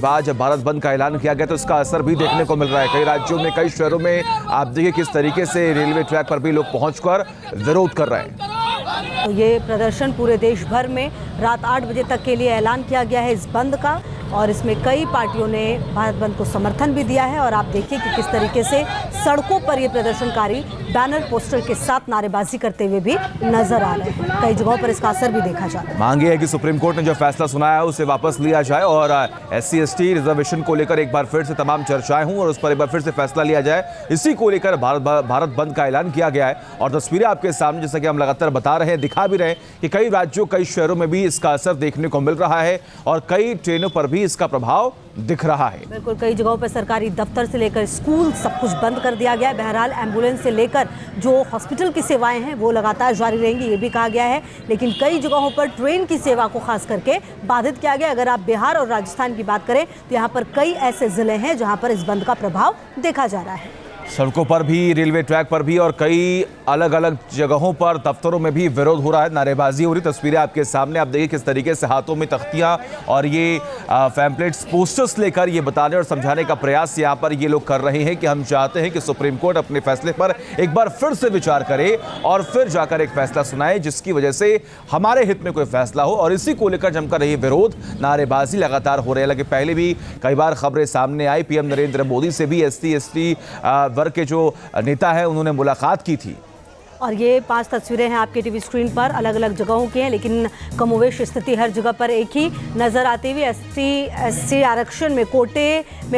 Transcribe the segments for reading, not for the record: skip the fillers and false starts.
बाद जब भारत बंद का ऐलान किया गया तो इसका असर भी देखने को मिल रहा है। कई राज्यों में, कई शहरों में आप देखिए किस तरीके से रेलवे ट्रैक पर भी लोग पहुंचकर विरोध कर रहे हैं। तो ये प्रदर्शन पूरे देश भर में रात 8 बजे तक के लिए ऐलान किया गया है इस बंद का, और इसमें कई पार्टियों ने भारत बंद को समर्थन भी दिया है। और आप देखिए कि किस तरीके से सड़कों पर ये प्रदर्शनकारी बैनर पोस्टर के साथ नारेबाजी करते हुए भी नजर आ रहे हैं। कई जगहों पर इसका असर भी देखा जा रहा है। मांग है कि सुप्रीम कोर्ट ने जो फैसला सुनाया है उसे वापस लिया जाए और SC/ST रिजर्वेशन को लेकर एक बार फिर से तमाम चर्चाएं हों और उस पर एक बार फिर से फैसला लिया जाए। इसी को लेकर भारत बंद का ऐलान किया गया है। और तस्वीरें आपके सामने, जैसा कि हम लगातार बता रहे हैं, दिखा भी रहे हैं कि कई राज्यों, कई शहरों में भी इसका असर देखने को मिल रहा है और कई ट्रेनों पर भी इसका प्रभाव दिख रहा है। बिल्कुल, कई जगहों पर सरकारी दफ्तर से लेकर स्कूल सब कुछ बंद कर दिया गया है। बहरहाल एम्बुलेंस से लेकर जो हॉस्पिटल की सेवाएं हैं वो लगातार जारी रहेंगी, ये भी कहा गया है। लेकिन कई जगहों पर ट्रेन की सेवा को खास करके बाधित किया गया। अगर आप बिहार और राजस्थान की बात करें तो यहाँ पर कई ऐसे जिले हैं जहाँ पर इस बंद का प्रभाव देखा जा रहा है। सड़कों पर भी, रेलवे ट्रैक पर भी और कई अलग अलग जगहों पर, दफ्तरों में भी विरोध हो रहा है, नारेबाजी हो रही। तस्वीरें आपके सामने, आप देखिए किस तरीके से हाथों में तख्तियां और ये पैम्पलेट्स, पोस्टर्स लेकर ये बताने और समझाने का प्रयास यहाँ पर ये लोग कर रहे हैं कि हम चाहते हैं कि सुप्रीम कोर्ट अपने फैसले पर एक बार फिर से विचार करे और फिर जाकर एक फैसला सुनाए जिसकी वजह से हमारे हित में कोई फैसला हो। और इसी को लेकर जमकर ये विरोध, नारेबाजी लगातार हो रही है। हालांकि पहले भी कई बार खबरें सामने आई, PM नरेंद्र मोदी से भी SC/ST वर्ग के जो नेता है उन्होंने मुलाकात की थी। और ये 5 तस्वीरें हैं आपके टीवी स्क्रीन पर, अलग अलग जगहों की हैं, लेकिन कमोवेश स्थिति हर जगह पर एक ही नजर आती हुई। SC/ST आरक्षण में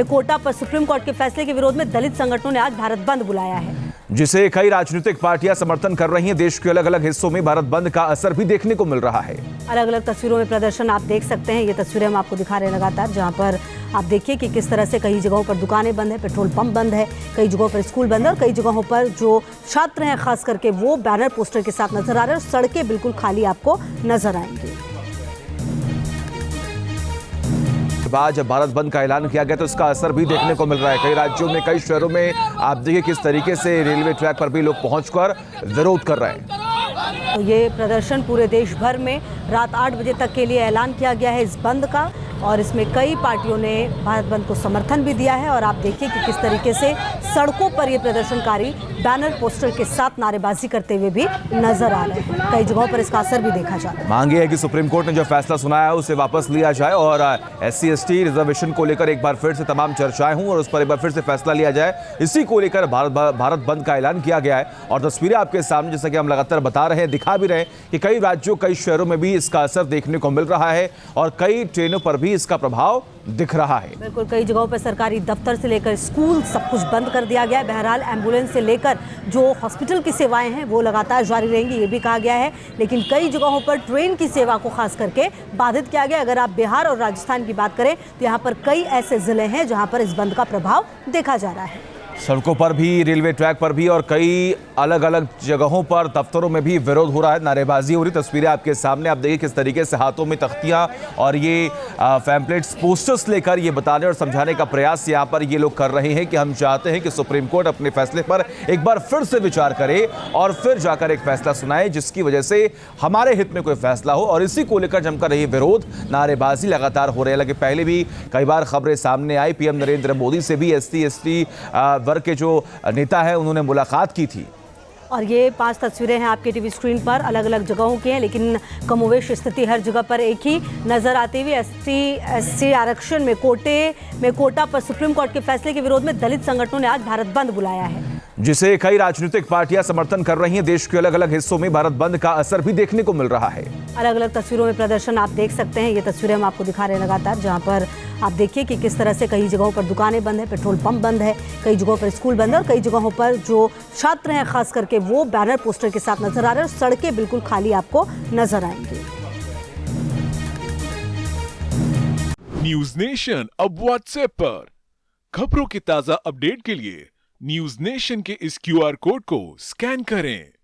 कोटा पर सुप्रीम कोर्ट के फैसले के विरोध में दलित संगठनों ने आज भारत बंद बुलाया है, जिसे कई राजनीतिक पार्टियां समर्थन कर रही हैं। देश के अलग अलग हिस्सों में भारत बंद का असर भी देखने को मिल रहा है। अलग अलग तस्वीरों में प्रदर्शन आप देख सकते हैं। ये तस्वीरें हम आपको दिखा रहे हैं लगातार, जहां पर आप देखिए कि किस तरह से कई जगहों पर दुकानें बंद है, पेट्रोल पंप बंद है, कई जगहों पर स्कूल बंद है और कई जगहों पर जो छात्र हैं खास करके वो बैनर पोस्टर के साथ नजर आ रहे हैं और सड़कें बिल्कुल खाली आपको नजर आएंगी। बाद जब भारत बंद का ऐलान किया गया तो इसका असर भी देखने को मिल रहा है। कई राज्यों में, कई शहरों में आप देखिए किस तरीके से रेलवे ट्रैक पर भी लोग पहुंचकर विरोध कर रहे हैं। तो ये प्रदर्शन पूरे देश भर में रात 8 बजे तक के लिए ऐलान किया गया है इस बंद का, और इसमें कई पार्टियों ने भारत बंद को समर्थन भी दिया है। और आप देखिए कि किस तरीके से सड़कों पर ये प्रदर्शनकारी बैनर पोस्टर के साथ नारेबाजी करते हुए भी नजर आ रहे हैं। कई जगहों पर इसका असर भी देखा जा रहा है। मांग है कि सुप्रीम कोर्ट ने जो फैसला सुनाया है उसे वापस लिया जाए और SC/ST रिजर्वेशन को लेकर एक बार फिर से तमाम चर्चाएं हों और उस पर एक बार फिर से फैसला लिया जाए। इसी को लेकर भारत बंद का ऐलान किया गया है। और तस्वीरें आपके सामने, जैसा कि हम लगातार बता रहे हैं, दिखा भी रहे हैं कि कई राज्यों, कई शहरों में भी इसका असर देखने को मिल रहा है और कई ट्रेनों पर भी इसका प्रभाव दिख रहा है। बिल्कुल, कई जगहों पर सरकारी दफ्तर से लेकर स्कूल सब कुछ बंद कर दिया गया है। बहरहाल एम्बुलेंस से लेकर जो हॉस्पिटल की सेवाएं हैं वो लगातार जारी रहेंगी, ये भी कहा गया है। लेकिन कई जगहों पर ट्रेन की सेवा को खास करके बाधित किया गया। अगर आप बिहार और राजस्थान की बात करें तो यहाँ पर कई ऐसे जिले हैं जहाँ पर इस बंद का प्रभाव देखा जा रहा है। सड़कों पर भी, रेलवे ट्रैक पर भी और कई अलग अलग जगहों पर, दफ्तरों में भी विरोध हो रहा है, नारेबाजी हो रही। तस्वीरें आपके सामने, आप देखिए किस तरीके से हाथों में तख्तियां और ये पैम्पलेट्स, पोस्टर्स लेकर ये बताने और समझाने का प्रयास यहाँ पर ये लोग कर रहे हैं कि हम चाहते हैं कि सुप्रीम कोर्ट अपने फैसले पर एक बार फिर से विचार करे और फिर जाकर एक फैसला सुनाए जिसकी वजह से हमारे हित में कोई फैसला हो। और इसी को लेकर जमकर ये विरोध, नारेबाजी लगातार हो रही है। हालांकि पहले भी कई बार खबरें सामने आई, PM नरेंद्र मोदी से भी SC/ST वर्ग के जो नेता है उन्होंने मुलाकात की थी। और ये 5 तस्वीरें हैं आपके टीवी स्क्रीन पर, अलग अलग जगहों की हैं, लेकिन कमोवेश स्थिति हर जगह पर एक ही नजर आती हुई। SC/ST आरक्षण में कोटा पर सुप्रीम कोर्ट के फैसले के विरोध में दलित संगठनों ने आज भारत बंद बुलाया है, जिसे कई राजनीतिक पार्टियां समर्थन कर रही हैं। देश के अलग अलग हिस्सों में भारत बंद का असर भी देखने को मिल रहा है। अलग अलग तस्वीरों में प्रदर्शन आप देख सकते हैं। ये तस्वीरें हम आपको दिखा रहे हैं लगातार, जहां पर आप देखिए कि किस तरह से कई जगहों पर दुकानें बंद है, पेट्रोल पंप बंद है, कई जगहों पर स्कूल बंद है और कई जगहों पर जो छात्र हैं खास करके वो बैनर पोस्टर के साथ नजर आ रहे हैं और सड़कें बिल्कुल खाली आपको नजर आएंगी। न्यूज नेशन अब व्हाट्सएप पर खबरों की ताजा अपडेट के लिए न्यूज नेशन के इस QR कोड को स्कैन करें।